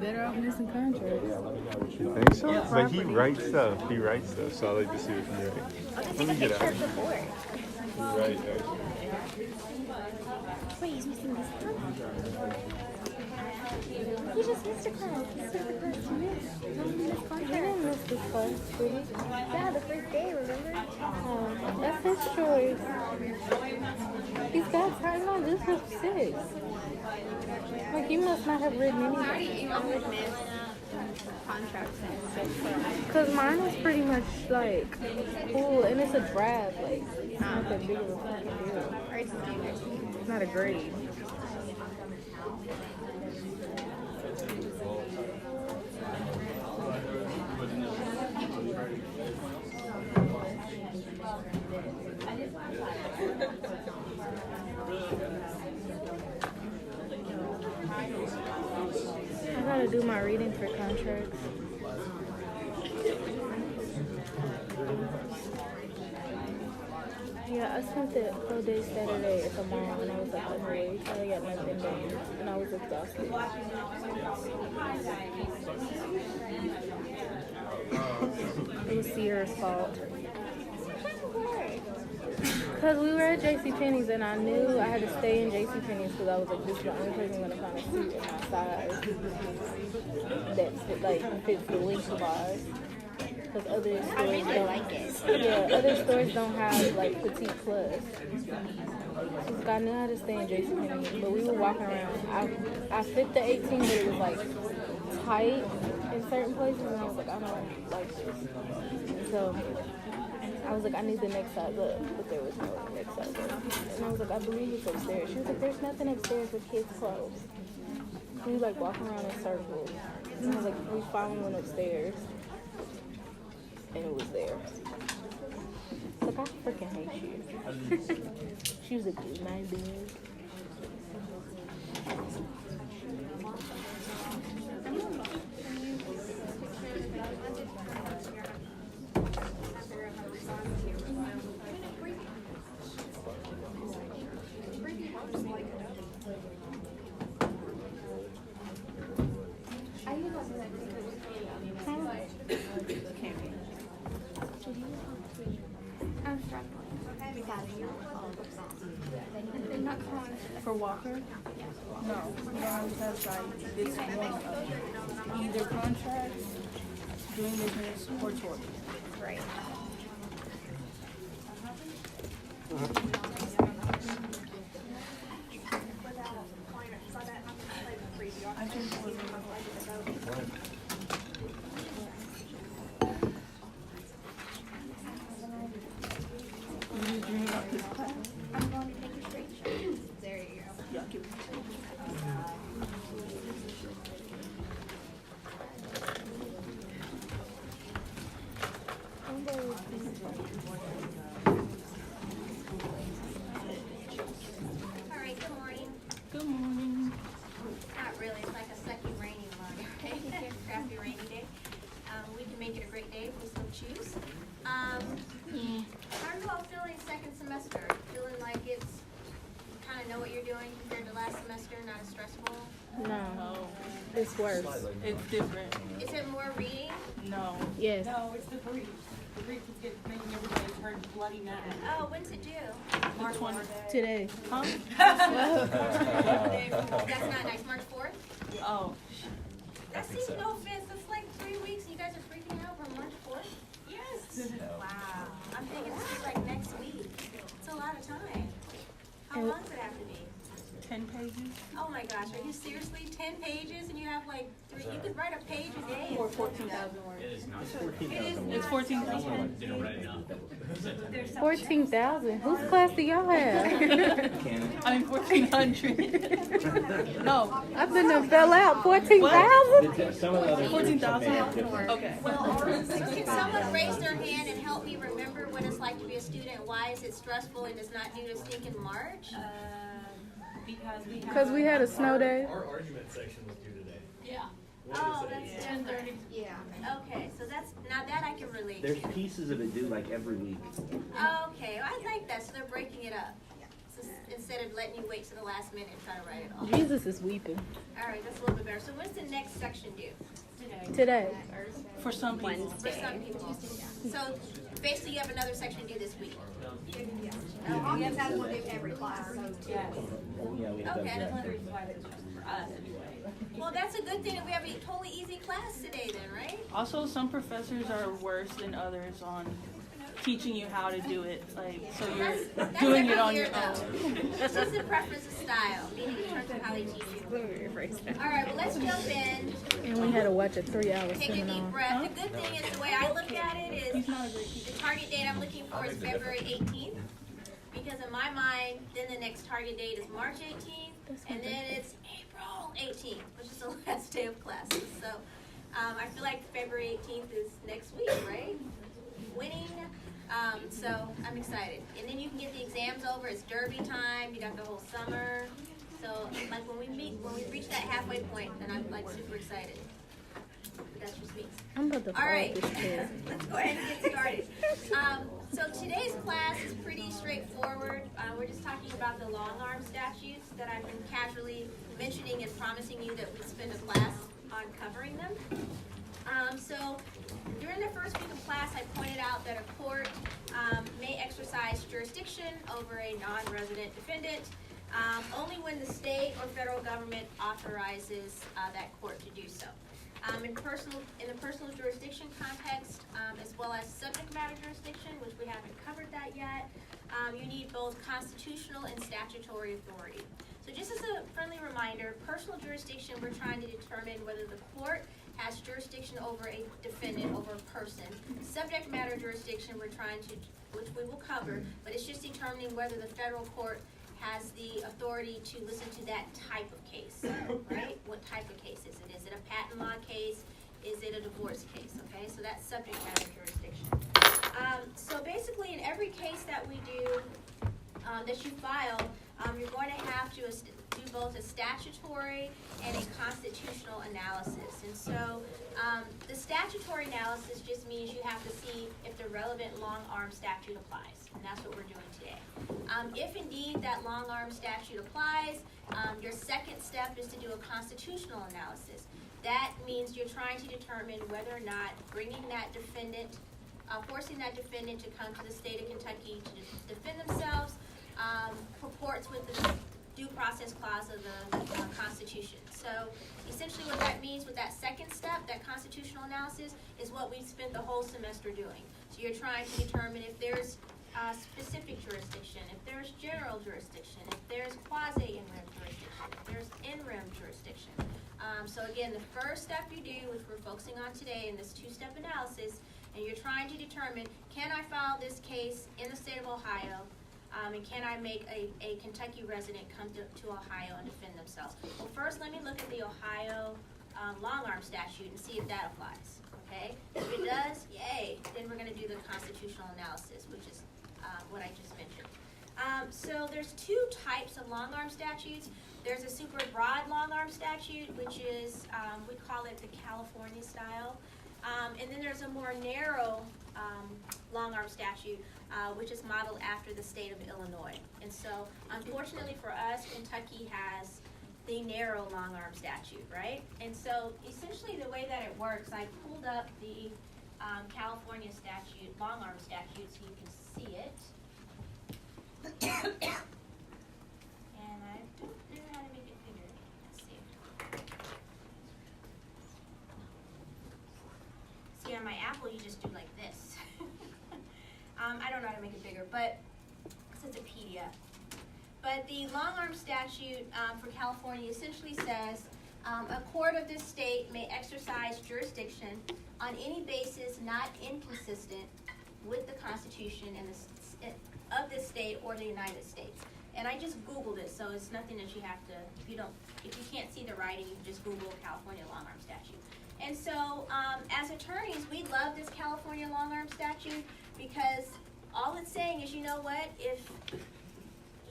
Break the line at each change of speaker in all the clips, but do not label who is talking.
better off missing contracts.
You think so? But he writes stuff. So I like to see what he writes. Let me get out. Right.
Wait, he's missing this one? He just missed a class. This is the class you missed. He didn't miss this class, did he? Yeah, the first day, remember? Oh, that's his choice. He's got time on this for 6. Like, you must not have written anything.
I would miss contracts and stuff.
Because mine is pretty much, like, cool, and it's a draft, like, it's not that big of a fucking deal. It's not a grade. I gotta do my reading for contracts. Yeah, I spent the whole day Saturday at the mall and I was like hungry. I got nothing done and I was exhausted. It was Sierra's fault. Because we were at JCPenney's and I knew I had to stay in JCPenney's because I was like, this is the only place I'm going to find a suit in my size that like fits the lengthwise. Because other stores don't
like it.
Yeah, other stores don't have like petite plus. Because I knew how to stay in JCPenney's, but we were walking around. I fit the 18, but it was like tight in certain places, and I was like, I don't like this. So I was like, I need the next size up, but there was no next size up. And I was like, I believe it's upstairs. She was like, there's nothing upstairs for kids' clothes. We like walking around in circles. And I was like, we finally went upstairs. And it was there. Like, I freaking hate you. She was a good night, dude.
For Walker? No, because like it's one of either contracts, doing business, or tour.
Right.
I think it was Did you dream about this class?
I'm going to take a straight shot. There you go.
Yeah, give it.
All right, good morning.
Good morning.
Not really, it's like a sucky rainy one, right? Crappy rainy day. We can make it a great day if we so choose. How are you all feeling second semester? Feeling like it's kind of know what you're doing compared to last semester, not as stressful?
No. It's worse.
It's different.
Is it more reading?
No.
Yes.
No, it's the brief. The brief is making everybody turn bloody mad.
Oh, when's it due?
March 1.
Today.
Huh?
That's not nice. March 4th?
Oh.
That seems no offense. That's like 3 weeks and you guys are freaking out for March 4th?
Yes.
Wow. I'm thinking it's like next week. It's a lot of time. How long does it have to be?
10 pages.
Oh my gosh, are you seriously 10 pages and you have like 3? You could write a page a day.
Or 14,000 words.
It is
It's 14,000.
14,000. Whose class do y'all have?
I mean 1,400. No.
I couldn't fell out. 14,000?
Some of the other
14,000. Okay.
Can someone raise their hand and help me remember what it's like to be a student? Why is it stressful and does not due to stinking March?
Because we had a snow day.
Our argument section was due today.
Yeah.
Oh, that's 10:30. Yeah. Okay, so that's now that I can relate
There's
to.
pieces of it due like every week.
Okay, I like that. So they're breaking it up. instead of letting you wait to the last minute and try to write it all.
Jesus is weeping
All right, that's a little bit better. So when's the next section due?
today.
For some people.
For some people. So basically you have another section due this week.
We have had one in every class, so
Okay. Well, that's a good thing that we have a totally easy class today then, right?
Also, some professors are worse than others on teaching you how to do it. Like, so you're
That's
doing it
every
on
year,
your own.
though. It's just a preference of style, meaning in terms of how they teach you. All right, well, let's jump in.
And we had to watch a 3-hour
Take a deep
seminar.
breath. The good thing is the way I look at it is the target date I'm looking for is February 18th. Because in my mind, then the next target date is March 18th, and then it's April 18th, which is the last day of classes. So I feel like February 18th is next week, right? Winning. So I'm excited. And then you can get the exams over. It's derby time. You got the whole summer. So like when we reach that halfway point, then I'm like super excited. That's just me.
I'm about to
All
fall
right,
this kid.
let's go ahead and get started. So today's class is pretty straightforward. We're just talking about the long arm statutes that I've been casually mentioning and promising you that we'd spend a class on covering them. So during the first week of class, I pointed out that a court may exercise jurisdiction over a non-resident defendant only when the state or federal government authorizes that court to do so. In the personal jurisdiction context, as well as subject matter jurisdiction, which we haven't covered that yet, you need both constitutional and statutory authority. So just as a friendly reminder, personal jurisdiction, we're trying to determine whether the court has jurisdiction over a defendant, over a person. Subject matter jurisdiction, we're trying to, which we will cover, but it's just determining whether the federal court has the authority to listen to that type of case, right? What type of case is it? Is it a patent law case? Is it a divorce case, okay? So that's subject matter jurisdiction. So basically in every case that we do, that you file, you're going to have to do both a statutory and a constitutional analysis. And so the statutory analysis just means you have to see if the relevant long arm statute applies. And that's what we're doing today. If indeed that long arm statute applies, your second step is to do a constitutional analysis. That means you're trying to determine whether or not bringing that defendant, forcing that defendant to come to the state of Kentucky to defend themselves purports with the due process clause of the Constitution. So essentially what that means with that second step, that constitutional analysis, is what we've spent the whole semester doing. So you're trying to determine if there's specific jurisdiction, if there's general jurisdiction, if there's quasi-in rem jurisdiction, if there's in rem jurisdiction. So again, the first step you do, which we're focusing on today in this two-step analysis, and you're trying to determine, can I file this case in the state of Ohio, and can I make a Kentucky resident come to Ohio and defend themselves? Well, first let me look at the Ohio long arm statute and see if that applies, okay? If it does, yay, then we're gonna do the constitutional analysis, which is what I just mentioned. So there's two types of long arm statutes. There's a super broad long arm statute, which is, we call it the California style. And then there's a more narrow long arm statute, which is modeled after the state of Illinois. And so, unfortunately for us, Kentucky has the narrow long arm statute, right? And so, essentially the way that it works, I pulled up the California statute, long arm statute, so you can see it. And I don't know how to make it bigger. Let's see. See, on my Apple, you just do like this. I don't know how to make it bigger, but it's a PDF. But the long arm statute for California essentially says a court of this state may exercise jurisdiction on any basis not inconsistent with the Constitution and of this state or the United States. And I just Googled it, so it's nothing that you have to, if you can't see the writing, you can just Google California long arm statute. And so, as attorneys, we love this California long arm statute because all it's saying is, you know what, if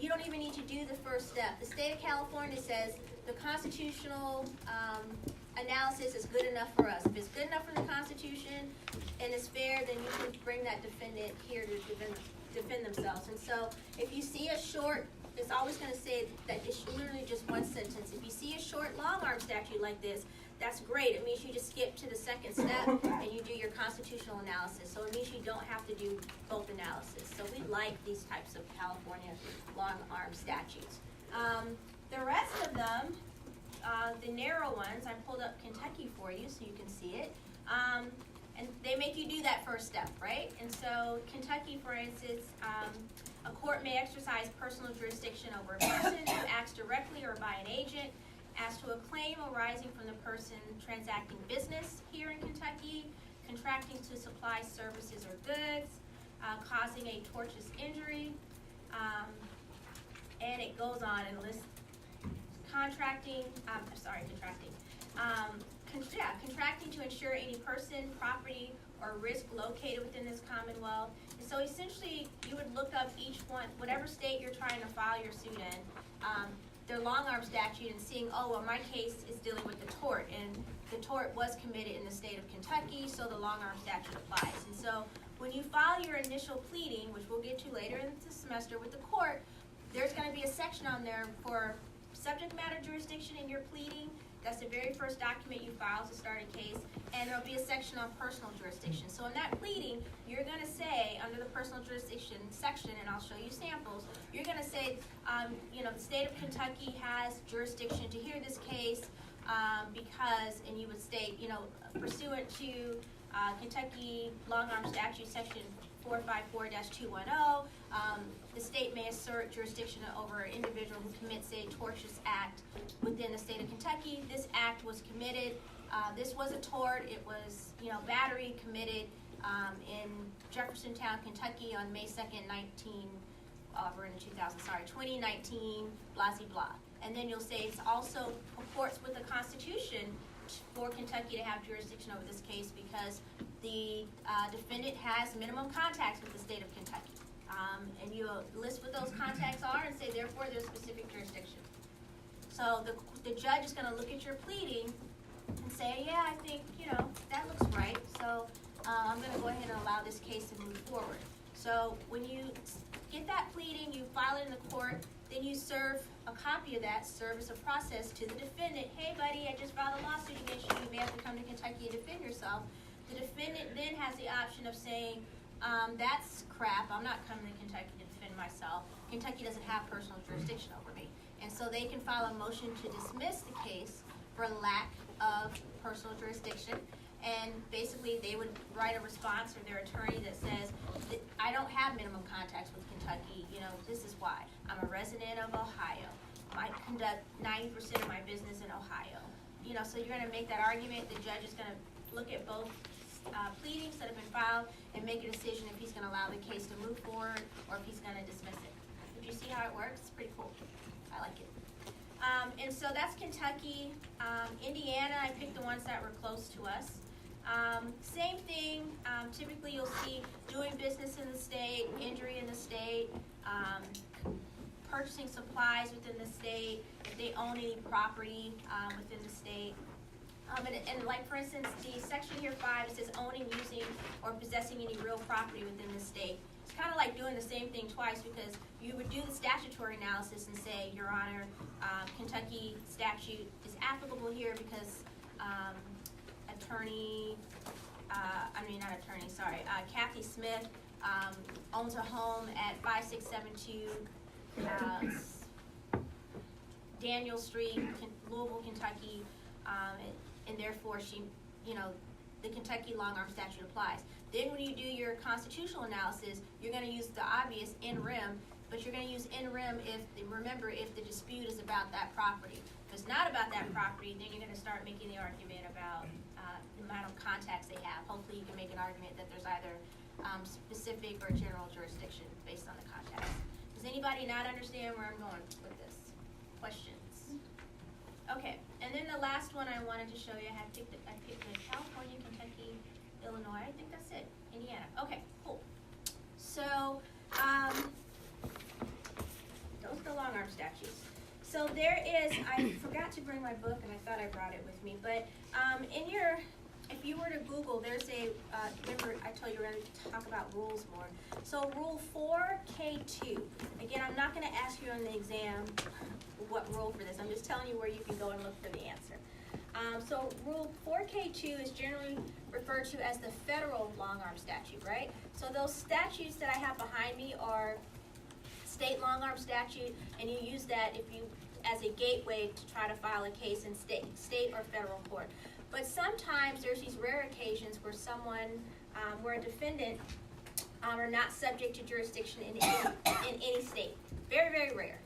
you don't even need to do the first step. The state of California says the constitutional analysis is good enough for us. If it's good enough for the Constitution and it's fair, then you can bring that defendant here to defend themselves. And so if you see a short it's always gonna say that it's literally just one sentence. If you see a short, long arm statute like this, that's great. It means you just skip to the second step and you do your constitutional analysis. So it means you don't have to do both analysis. So we like these types of California long arm statutes. The rest of them, the narrow ones, I pulled up Kentucky for you so you can see it. And they make you do that first step, right? And so Kentucky, for instance, a court may exercise personal jurisdiction over a person who acts directly or by an agent as to a claim arising from the person transacting business here in Kentucky, contracting to supply services or goods, causing a tortious injury, and it goes on and lists contracting to insure any person, property, or risk located within this Commonwealth. And so essentially, you would look up each one, whatever state you're trying to file your suit in, their long arm statute, and seeing, oh, well, my case is dealing with the tort, and the tort was committed in the state of Kentucky, so the long arm statute applies. And so when you file your initial pleading, which we'll get to later in the semester with the court, there's going to be a section on there for subject matter jurisdiction in your pleading. That's the very first document you file to start a case, and there'll be a section on personal jurisdiction. So in that pleading, you're going to say, under the personal jurisdiction section, and I'll show you samples, you're going to say, the state of Kentucky has jurisdiction to hear this case because, and you would state, pursuant to Kentucky long arm statute section 454-210, the state may assert jurisdiction over an individual who commits a tortious act within the state of Kentucky. This act was committed, this was a tort, it was, battery committed in Jeffersontown, Kentucky on May 2nd, 2019, blah, blah, blah. And then you'll say it also purports with the Constitution for Kentucky to have jurisdiction over this case because the defendant has minimum contacts with the state of Kentucky. And you list what those contacts are and say, therefore, there's specific jurisdiction. So the judge is going to look at your pleading and say, yeah, I think, that looks right. So I'm going to go ahead and allow this case to move forward. So when you get that pleading, you file it in the court, then you serve a copy of that, serve as a process to the defendant. Hey, buddy, I just filed a lawsuit against you. You may have to come to Kentucky and defend yourself. The defendant then has the option of saying, that's crap. I'm not coming to Kentucky to defend myself. Kentucky doesn't have personal jurisdiction over me. And so they can file a motion to dismiss the case for lack of personal jurisdiction. And basically, they would write a response from their attorney that says, I don't have minimum contacts with Kentucky. This is why. I'm a resident of Ohio. I conduct 90% of my business in Ohio. So you're going to make that argument. The judge is going to look at both pleadings that have been filed and make a decision if he's going to allow the case to move forward or if he's going to dismiss it. Did you see how it works? It's pretty cool. I like it. And so that's Kentucky. Indiana, I picked the ones that were close to us. Same thing, typically you'll see doing business in the state, injury in the state, purchasing supplies within the state, if they own any property within the state. And like for instance, the section here 5, it says owning, using, or possessing any real property within the state. It's kind of like doing the same thing twice because you would do the statutory analysis and say, Your Honor, Kentucky statute is applicable here because Kathy Smith owns a home at 5672 Daniel Street, Louisville, Kentucky, and therefore she, the Kentucky long arm statute applies. Then when you do your constitutional analysis, you're going to use the obvious in rem, but you're going to use in rem if the dispute is about that property. If it's not about that property, then you're going to start making the argument about the amount of contacts they have. Hopefully you can make an argument that there's either specific or general jurisdiction based on the contacts. Does anybody not understand where I'm going with this? Questions? Okay, and then the last one I wanted to show you, I picked California, Kentucky, Illinois. I think that's it. Indiana. Okay, cool. So those are the long arm statutes. So there is, I forgot to bring my book and I thought I brought it with me, but if you were to Google, there's remember I told you we're going to talk about rules more. So rule 4K2, again, I'm not going to ask you you on the exam what rule for this. I'm just telling you where you can go and look for the answer. So Rule 4K2 is generally referred to as the federal long arm statute, right? So those statutes that I have behind me are state long arm statute, and you use that if you as a gateway to try to file a case in state or federal court. But sometimes there's these rare occasions where where a defendant are not subject to jurisdiction in any state. Very, very rare.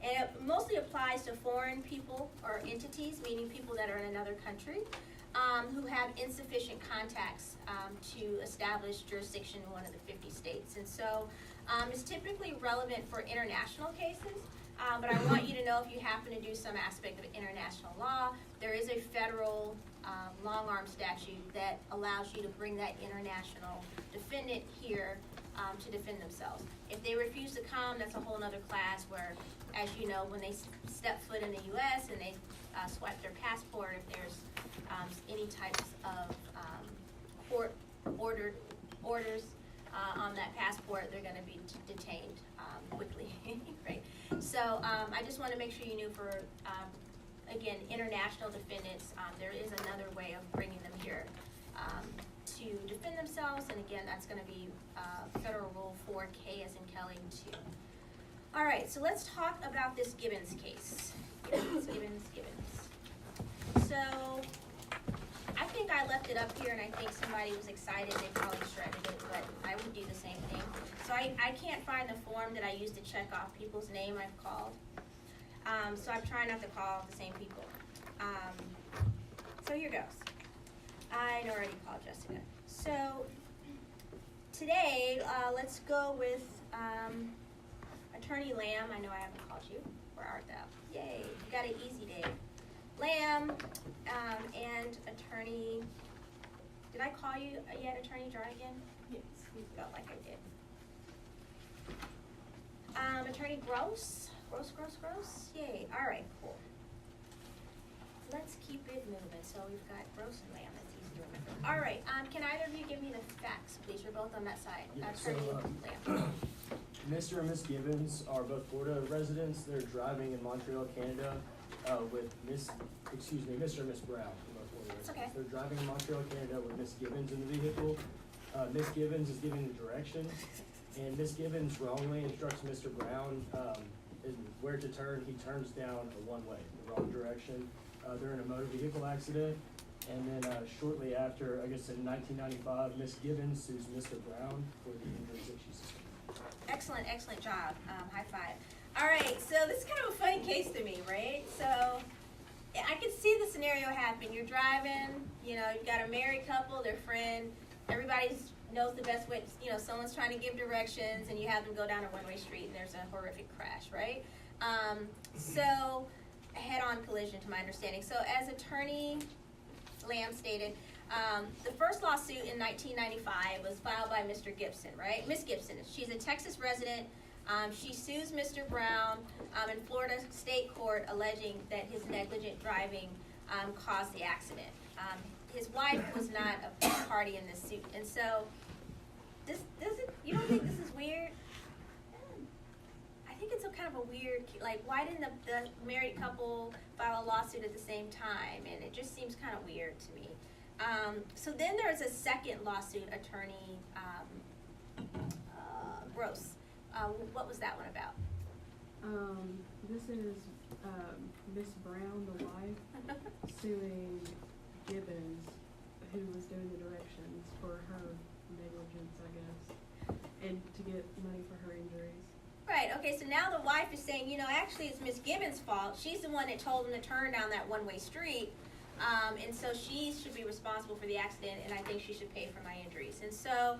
And it mostly applies to foreign people or entities, meaning people that are in another country, who have insufficient contacts to establish jurisdiction in one of the 50 states. And so it's typically relevant for international cases, but I want you to know if you happen to do some aspect of international law, there is a federal long arm statute that allows you to bring that international defendant here to defend themselves. If they refuse to come, that's a whole other class where, as you know, when they step foot in the U.S. and they swipe their passport, if there's any types of court orders on that passport, they're going to be detained quickly, right? So I just want to make sure you knew for, again, international defendants, there is another way of bringing them here to defend themselves, and again, that's going to be Federal Rule 4K as in Kelly 2. All right, so let's talk about this Gibbons case. Gibbons. So I think I left it up here, and I think somebody was excited. They probably shredded it, but I would do the same thing. So I can't find the form that I used to check off people's name I've called. So I'm trying not to call the same people. So here goes. I'd already called Jessica. So today, let's go with Attorney Lamb. I know I haven't called you. Where art thou? Yay, you got an easy day. Lamb and Attorney, did I call you yet, Attorney Jarnigan?
Yes.
Felt like I did. Attorney Gross? Gross? Yay, all right, cool. Let's keep it moving. So we've got Gross and Lamb, that's easy to remember. All right, can either of you give me the facts, please? You're both on that side.
Yeah,
Attorney Lamb.
Mr. and Miss Gibbons are both Florida residents. They're driving in Montreal, Canada, with Mr. and Miss Brown. Both Florida
It's
residents.
okay.
They're driving in Montreal, Canada, with Miss Gibbons in the vehicle. Miss Gibbons is giving the directions, and Miss Gibbons wrongly instructs Mr. Brown in where to turn. He turns down a one-way, the wrong direction. They're in a motor vehicle accident, and then shortly after, I guess in 1995, Miss Gibbons sues Mr. Brown for the injuries that she sustained.
Excellent job. High five. All right, so this is kind of a funny case to me, right? So I can see the scenario happen. You're driving, you've got a married couple, their friend, everybody knows the best way, someone's trying to give directions, and you have them go down a one-way street, and there's a horrific crash, right? So a head-on collision, to my understanding. So as Attorney Lamb stated, the first lawsuit in 1995 was filed by Mr. Gibson, right? Miss Gibson. She's a Texas resident. She sues Mr. Brown in Florida State Court, alleging that his negligent driving caused the accident. His wife was not a party in this suit, and so you don't think this is weird? I think it's a kind of a weird, why didn't the married couple file a lawsuit at the same time? And it just seems kind of weird to me. So then there's a second lawsuit, Attorney Gross. What was that one about?
This is Miss Brown, the wife, suing Gibbons, who was doing the directions for her negligence, I guess, and to get money for her injuries.
Right, okay, so now the wife is saying, actually it's Miss Gibbons' fault. She's the one that told him to turn down that one-way street, and so she should be responsible for the accident, and I think she should pay for my injuries. And so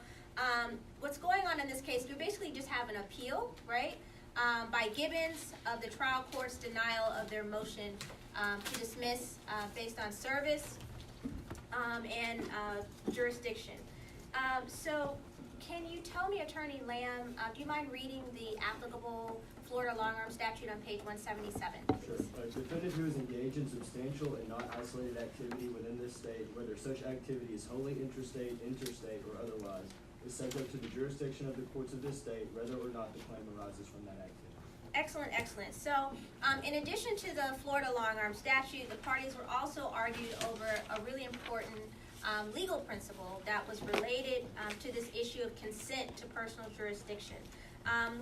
what's going on in this case, we basically just have an appeal, right, by Gibbons of the trial court's denial of their motion to dismiss based on service and jurisdiction. So can you tell me, Attorney Lamb, do you mind reading the applicable Florida long-arm statute on page 177,
Sure. A defendant who is engaged in substantial and not isolated activity within this state, whether such activity is wholly intrastate, interstate, or otherwise, is subject to the jurisdiction of the courts of this state, whether or not the claim arises from that activity.
Excellent, excellent. So, in addition to the Florida long-arm statute, the parties were also argued over a really important legal principle that was related to this issue of consent to personal jurisdiction.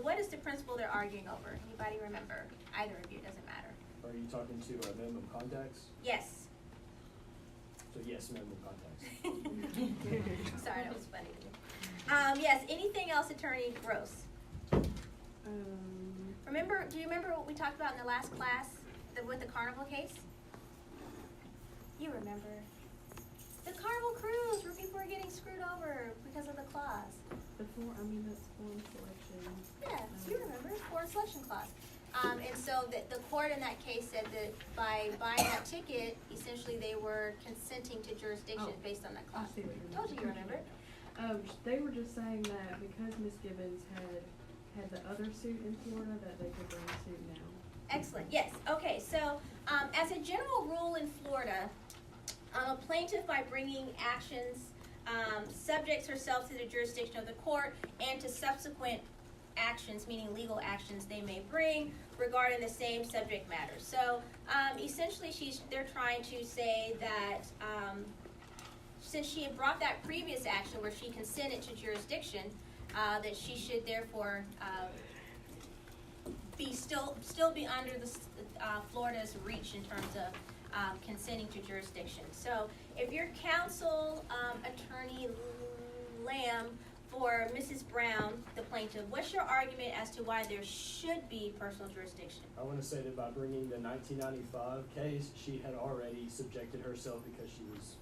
What is the principle they're arguing over? Anybody remember? Either of you, doesn't matter.
Are you talking to minimum contacts?
Yes.
So yes, minimum contacts.
Sorry, that was funny to me. Yes, anything else, Attorney Gross? Do you remember what we talked about in the last class with the Carnival case? You remember. The Carnival cruise where people were getting screwed over because of the clause.
That's form selection.
Yes, you remember, foreign selection clause. And so the court in that case said that by buying that ticket, essentially they were consenting to jurisdiction based on that
I
clause.
see what you're
Told you remember.
They were just saying that because Miss Gibbons had the other suit in Florida, that they could bring a suit now.
Excellent, yes. Okay, so as a general rule in Florida, a plaintiff by bringing actions subjects herself to the jurisdiction of the court and to subsequent actions, meaning legal actions they may bring regarding the same subject matter. So essentially they're trying to say that since she had brought that previous action where she consented to jurisdiction, that she should therefore still be under the Florida's reach in terms of consenting to jurisdiction. So if your counsel, Attorney Lamb, for Mrs. Brown, the plaintiff, what's your argument as to why there should be personal jurisdiction?
I want to say that by bringing the 1995 case, she had already subjected herself because she was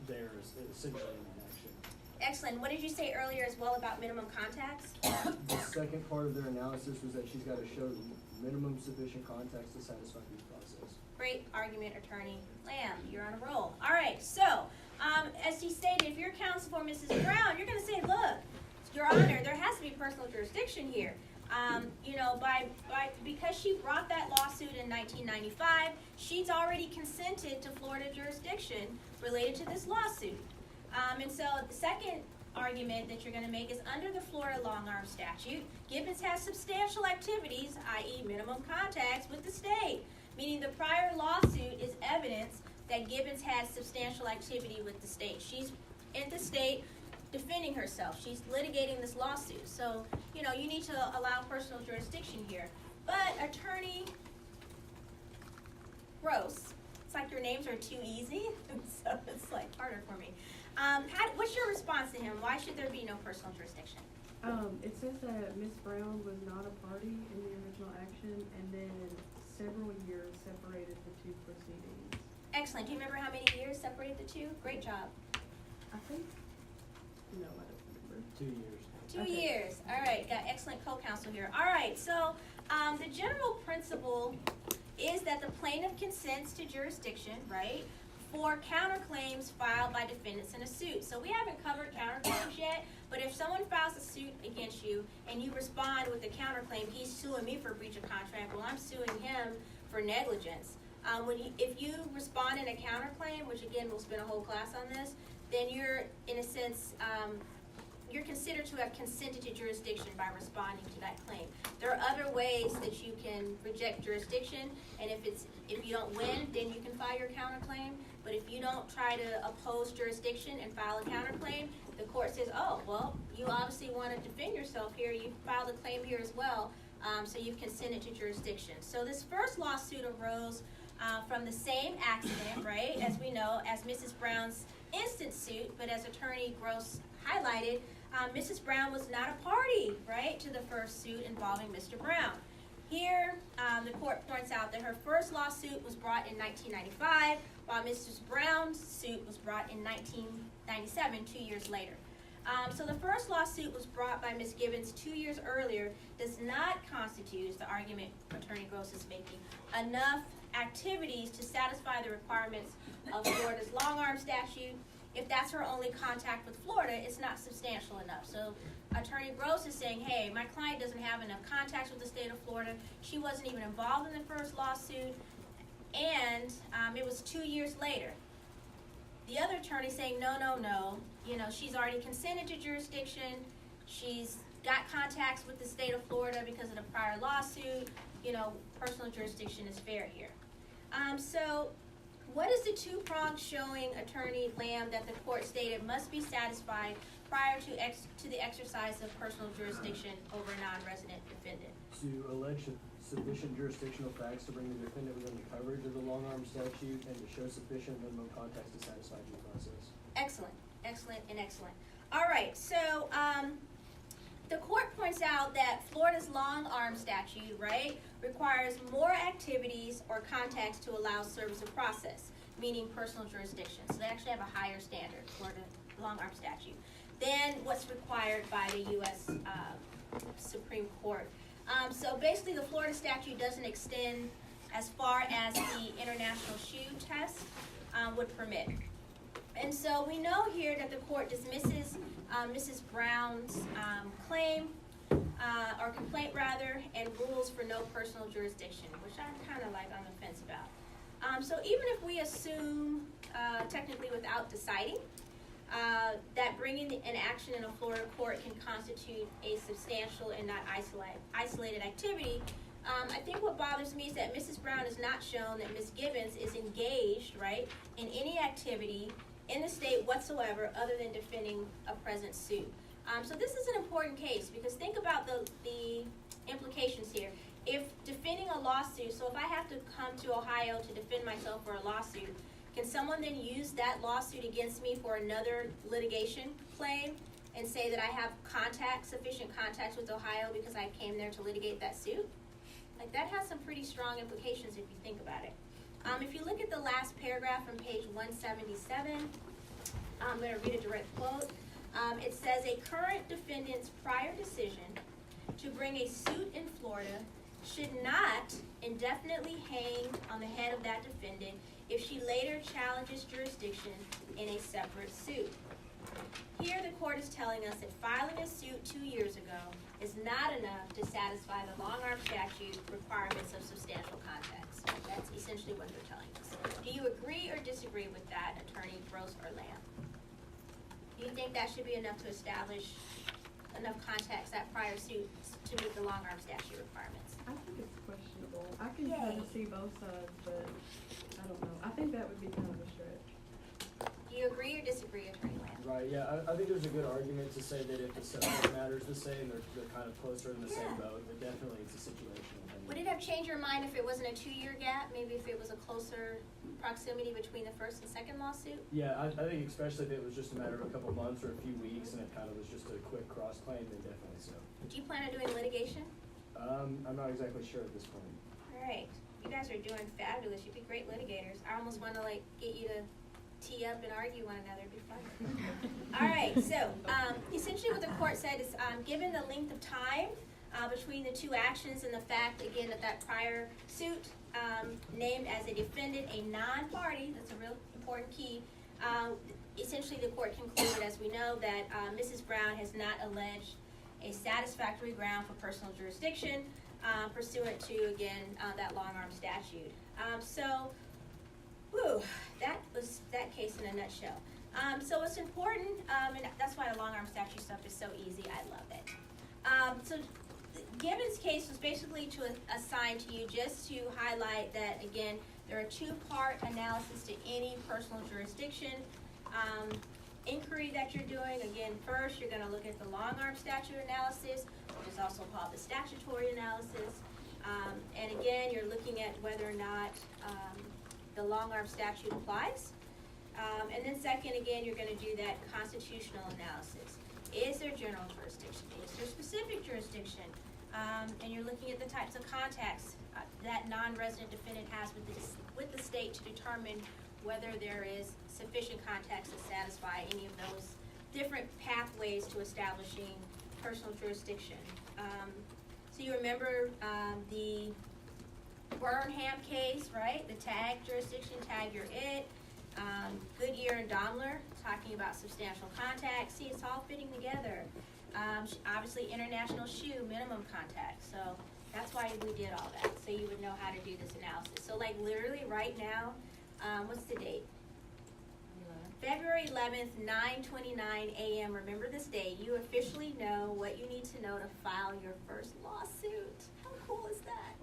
there essentially in that action.
Excellent. What did you say earlier as well about minimum contacts?
The second part of their analysis was that she's got to show minimum sufficient contacts to satisfy due process.
Great argument, Attorney Lamb. You're on a roll. All right. So, as he stated, if you're counsel for Mrs. Brown, you're going to say, look, Your Honor, there has to be personal jurisdiction here. Because she brought that lawsuit in 1995, she's already consented to Florida jurisdiction related to this lawsuit. And so the second argument that you're going to make is under the Florida long-arm statute, Gibbons has substantial activities, i.e. minimum contacts with the state, meaning the prior lawsuit is evidence that Gibbons had substantial activity with the state. She's in the state defending herself. She's litigating this lawsuit. So, you need to allow personal jurisdiction here. But Attorney Gross, it's like your names are too easy, so it's like harder for me. What's your response to him? Why should there be no personal jurisdiction?
It says that Miss Brown was not a party in the original action, and then several years separated the two proceedings.
Excellent. Do you remember how many years separated the two? Great job.
I think. No, I don't remember.
2 years.
2
Okay.
years. All right. Got excellent co-counsel here. All right. So the general principle is that the plaintiff consents to jurisdiction, right, for counterclaims filed by defendants in a suit. So we haven't covered counterclaims yet, but if someone files a suit against you and you respond with a counterclaim, he's suing me for breach of contract. Well, I'm suing him for negligence. If you respond in a counterclaim, which again we'll spend a whole class on this, then you're in a sense you're considered to have consented to jurisdiction by responding to that claim. There are other ways that you can reject jurisdiction, and if you don't win, then you can file your counterclaim. But if you don't try to oppose jurisdiction and file a counterclaim, the court says, oh, well, you obviously want to defend yourself here. You filed a claim here as well, so you've consented to jurisdiction. So this first lawsuit arose from the same accident, right, as we know, as Mrs. Brown's instant suit, but as Attorney Gross highlighted, Mrs. Brown was not a party, right, to the first suit involving Mr. Brown. Here, the court points out that her first lawsuit was brought in 1995, while Mrs. Brown's suit was brought in 1997, 2 years later. So the first lawsuit was brought by Ms. Gibbons 2 years earlier, does not constitute, is the argument Attorney Gross is making, enough activities to satisfy the requirements of Florida's long-arm statute. If that's her only contact with Florida, it's not substantial enough. So Attorney Gross is saying, hey, my client doesn't have enough contacts with the state of Florida. She wasn't even involved in the first lawsuit. And it was 2 years later. The other attorney saying, no. She's already consented to jurisdiction. She's got contacts with the state of Florida because of the prior lawsuit. personal jurisdiction is fair here. So what is the two-pronged showing, Attorney Lamb, that the court stated must be satisfied prior to the exercise of personal jurisdiction over a non-resident defendant?
To allege sufficient jurisdictional facts to bring the defendant within the coverage of the long-arm statute and to show sufficient minimum context to satisfy due process.
Excellent, excellent, and excellent. All right, so the court points out that Florida's long-arm statute, right, requires more activities or context to allow service of process, meaning personal jurisdiction. So they actually have a higher standard, Florida long-arm statute, than what's required by the U.S. Supreme Court. So basically, the Florida statute doesn't extend as far as the international shoe test would permit. And so we know here that the court dismisses Mrs. Brown's claim, or complaint rather, and rules for no personal jurisdiction, which I'm kind of like on the fence about. So even if we assume, technically without deciding, that bringing an action in a Florida court can constitute a substantial and not isolated activity, I think what bothers me is that Mrs. Brown has not shown that Ms. Gibbons is engaged, right, in any activity in the state whatsoever other than defending a present suit. So this is an important case because think about the implications here. If defending a lawsuit, so if I have to come to Ohio to defend myself for a lawsuit, can someone then use that lawsuit against me for another litigation claim and say that I have sufficient contacts with Ohio because I came there to litigate that suit? Like, that has some pretty strong implications if you think about it. If you look at the last paragraph on page 177, I'm going to read a direct quote. It says, a current defendant's prior decision to bring a suit in Florida should not indefinitely hang on the head of that defendant if she later challenges jurisdiction in a separate suit. Here the court is telling us that filing a suit 2 years ago is not enough to satisfy the long-arm statute requirements of substantial context. That's essentially what they're telling us. Do you agree or disagree with that, Attorney Gross or Lamb? Do you think that should be enough to establish enough context, that prior suit, to meet the long-arm statute requirements?
I think it's questionable. I can kind of see both sides, but I don't know. I think that would be kind of a stretch.
Do you agree or disagree, Attorney Lamb?
Right, yeah, I think there's a good argument to say that if the subject matter's the same, they're kind of closer in the same boat, but definitely it's a situational thing.
Would it have changed your mind if it wasn't a 2-year gap? Maybe if it was a closer proximity between the first and second lawsuit?
Yeah, I think especially if it was just a matter of a couple months or a few weeks and it kind of was just a quick cross-claim, then definitely so.
Do you plan on doing litigation?
I'm not exactly sure at this point.
All right. You guys are doing fabulous. You'd be great litigators. I almost want to, get you to tee up and argue one another. It'd be fun. All right. So, essentially what the court said is, given the length of time between the two actions and the fact, again, that prior suit named as a defendant a non-party, that's a real important key, essentially the court concluded, as we know, that Mrs. Brown has not alleged a satisfactory ground for personal jurisdiction pursuant to, again, that long-arm statute. That was that case in a nutshell. So it's important, and that's why the long-arm statute stuff is so easy. I love it. So Gibbons' case was basically to assign to you just to highlight that, again, there are two-part analysis to any personal jurisdiction inquiry that you're doing. Again, first, you're going to look at the long-arm statute analysis, which is also called the statutory analysis. And again, you're looking at whether or not the long-arm statute applies. And then second, again, you're going to do that constitutional analysis. Is there general jurisdiction? Is there specific jurisdiction? And you're looking at the types of contacts that non-resident defendant has with the state to determine whether there is sufficient contacts to satisfy any of those different pathways to establishing personal jurisdiction. So you remember the Burnham case, right? The tag jurisdiction, tag you're it. Goodyear and Daimler talking about substantial contacts. See, it's all fitting together. Obviously, international shoe, minimum contact. So that's why we did all that, so you would know how to do this analysis. So literally right now, what's the date? February 11th, 9:29 a.m. Remember this day. You officially know what you need to know to file your first lawsuit. How cool is that?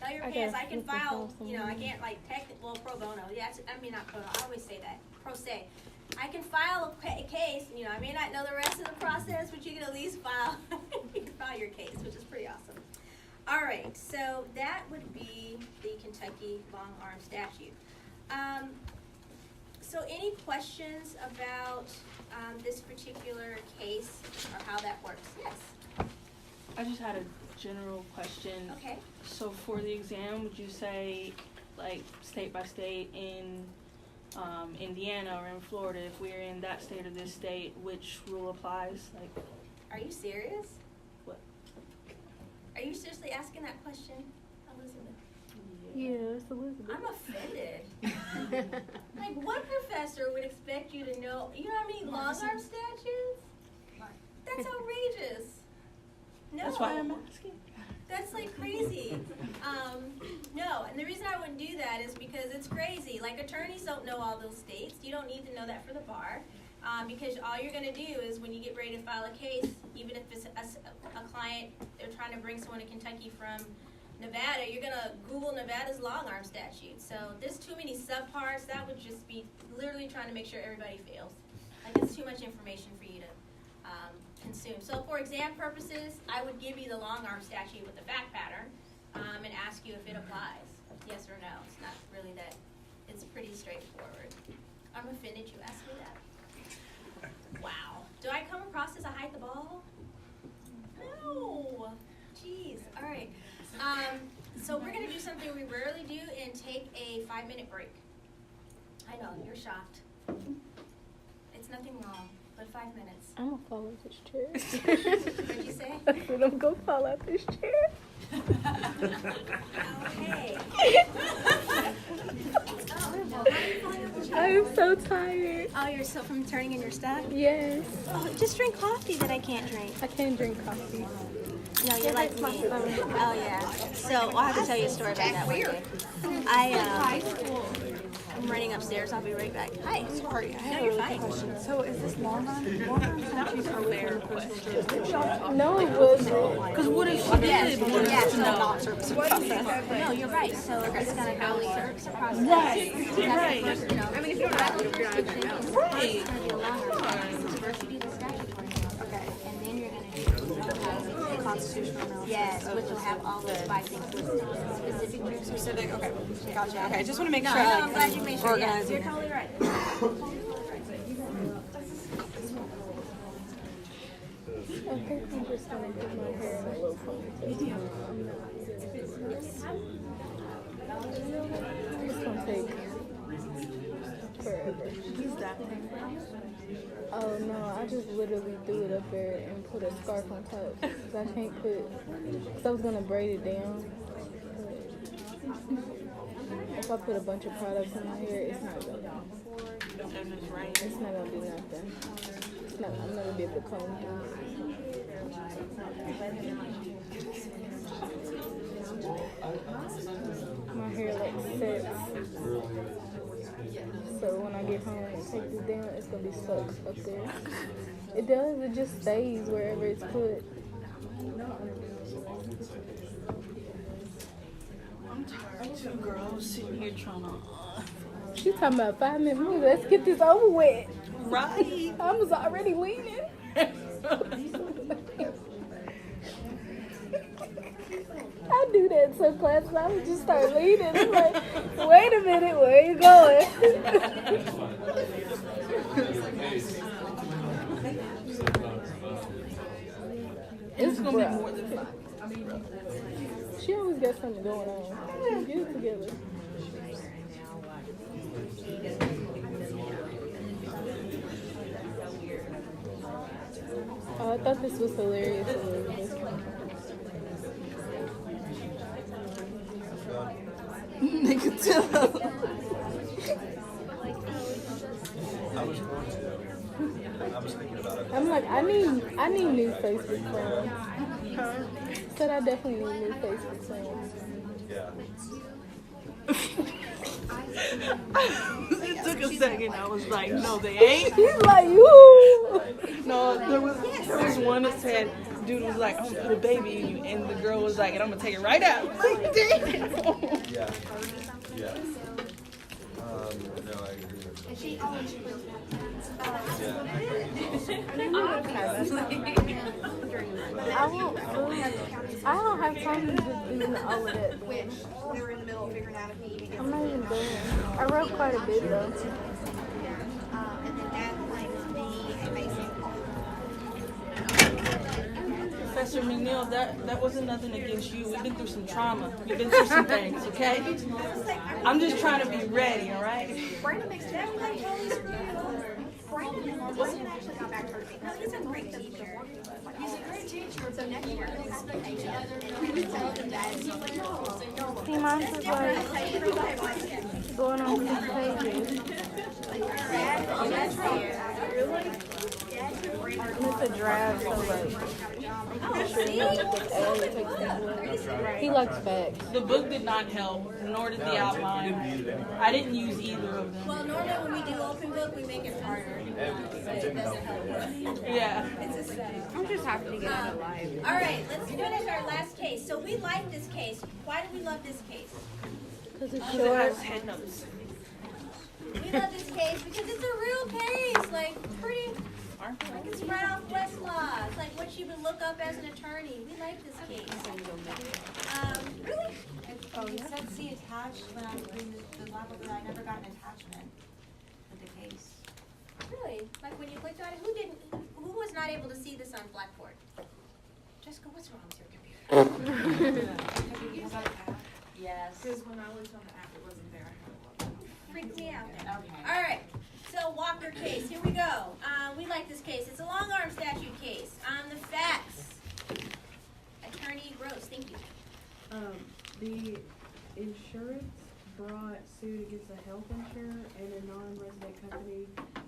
Tell your
I
parents
gotta
I can
flip this
file,
off
you know, I
somewhere.
can't like well, pro bono. Yeah, I mean not pro bono. I always say that. Pro se. I can file a case. You know, I may not know the rest of the process, but you can at least file. You can file your case, which is pretty awesome. All right, so that would be the Kentucky long arm statute. So any questions about this particular case or how that works? Yes.
I just had a general question.
Okay.
So for the exam, would you say, like, state by state in Indiana or in Florida, if we're in that state or this state, which rule applies? Like,
Are you serious?
what?
Are you seriously asking that question, Elizabeth?
Yeah, it's Elizabeth.
I'm offended. Like, what professor would expect you to know, you know what I mean, long arm statutes? That's outrageous. No.
That's why I'm asking.
That's like crazy. No, and the reason I wouldn't do that is because it's crazy. Like, attorneys don't know all those states. You don't need to know that for the bar. Because all you're going to do is when you get ready to file a case, even if it's a client, they're trying to bring someone to Kentucky from Nevada, you're going to Google Nevada's long arm statute. So there's too many subparts. That would just be literally trying to make sure everybody fails. Like, it's too much information for you to consume. So for exam purposes, I would give you the long arm statute with the fact pattern and ask you if it applies. Yes or no. It's not really that. It's pretty straightforward. I'm offended you asked me that. Wow. Do I come across as I hide the ball? No. Jeez. All right. So we're going to do something we rarely do and take a 5-minute break. I know, you're shocked. It's nothing wrong, but 5 minutes.
I'm gonna fall out this chair.
What'd you say?
I said I'm gonna fall out this chair.
Okay.
I am so tired.
Oh, you're so from turning in your stuff?
Yes.
Oh, just drink coffee that I can't drink.
I can't drink coffee.
No, you're like me. Oh, yeah. So I'll have to tell you a story about that one day. I'm running upstairs. I'll be right back. Hi. Sorry. No, you're fine.
So is this long run? Long run statutes are fair question.
No, it wasn't.
Because what if she did want us
Yes,
to know?
Service process.
No, you're right. So it's gonna go service process.
Right,
That's
right.
the first, you know. I mean, if you're not
Right.
it's gonna be a longer process. First you do the statutory. Okay. And then you're gonna do the
Constitutional analysis.
yes, which will have all those 5 things listed. Specific groups.
Specific, okay. Gotcha. Okay, I just want to make
No,
sure
no,
I
I'm glad you made sure. Yes,
organizing.
you're totally right.
I think I'm just gonna put my hair in a little ponytail. It's gonna take forever. Oh no, I just literally threw it up there and put a scarf on top. Cause I can't put, cause I was gonna braid it down. But if I put a bunch of products in my hair, it's not gonna do nothing. It's not, I'm not gonna be able to comb through. My hair like sets. So when I get home and take this down, it's gonna be stuck up there. It does, it just stays wherever it's put.
I'm tired too, girl. I'm sitting here trying to.
She's talking about 5 minutes. Move, let's get this over with.
Right.
I was already leaning. I do that in some classes. I would just start leaning. I'm like, wait a minute, where are you going?
It's gonna
rough.
be more than 5.
She always got something going on. Get it together. Oh, I thought this was hilarious, Elizabeth.
Nigga, tell.
I'm like, I need new Facebook friends. Said I definitely need new Facebook friends.
It took a second. I was like, no, they ain't.
He's like, you.
No, there was one that said, dude was like, I'm gonna put a baby in you, and the girl was like, and I'm gonna take it right out. Like, damn.
Yeah. Yeah. No, I agree with that.
And she always puts
I want food. I don't have time to do all of that.
which we were in the middle of figuring out if he even gets.
I'm not even done. I wrote quite a bit though.
And then Dad claims me a basic.
Professor McNeil, that wasn't nothing against you. We've been through some trauma. We've been through some things, okay? I'm just trying to be ready, all right?
Brandon makes that like totally screwed up. Brandon actually got back to me. No, he's a great teacher. He's a great teacher. So next year he'll have to pay other. He was telling him that. He's like, no.
See, mine's just like going on these pages. And it's a draft, so like, he likes facts.
The book did not help, nor did the outline. I didn't use either of them.
Well, normally when we do open book, we make it harder. But it doesn't help.
Yeah.
It's a setup.
I'm just happy to get out of life.
All right, let's finish our last case. So we like this case. Why do we love this case?
Because it's
It
short.
has head notes.
We love this case because it's a real case. Like, pretty, like it's right off Westlaw. It's like what you would look up as an attorney. We like this case. Really?
Oh, it said see attached when I was doing the lab, but I never got an attachment with the case.
Really? Like when you clicked on it, who was not able to see this on Blackboard? Jessica, what's wrong with your computer?
Yes.
Because when I looked on the app, it wasn't there.
Freaked me out then.
Okay.
All right. So Walker case, here we go. We like this case. It's a long arm statute case. The facts. Attorney Gross, thank you.
The insurance brought suit against a health insurer and a non-resident company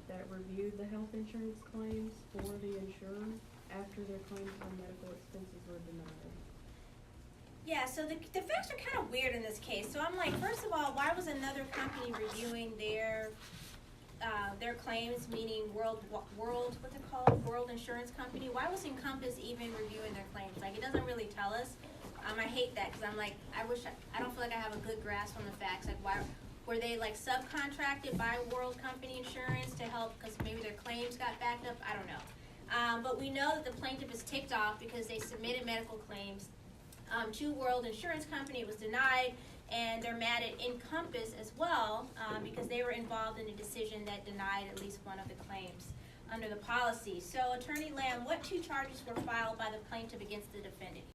that reviewed the health insurance claims for the insurer after their claims for medical expenses were denied.
Yeah, so the facts are kind of weird in this case. So I'm like, first of all, why was another company reviewing their claims, meaning World, what's it called? World Insurance Company? Why was Encompass even reviewing their claims? Like, it doesn't really tell us. I hate that because I'm like, I don't feel like I have a good grasp on the facts. Like, why were they like subcontracted by World Company Insurance to help because maybe their claims got backed up? I don't know. But we know that the plaintiff is ticked off because they submitted medical claims to World Insurance Company. It was denied, and they're mad at Encompass as well because they were involved in a decision that denied at least one of the claims under the policy. So, Attorney Lamb, what 2 charges were filed by the plaintiff against the defendant?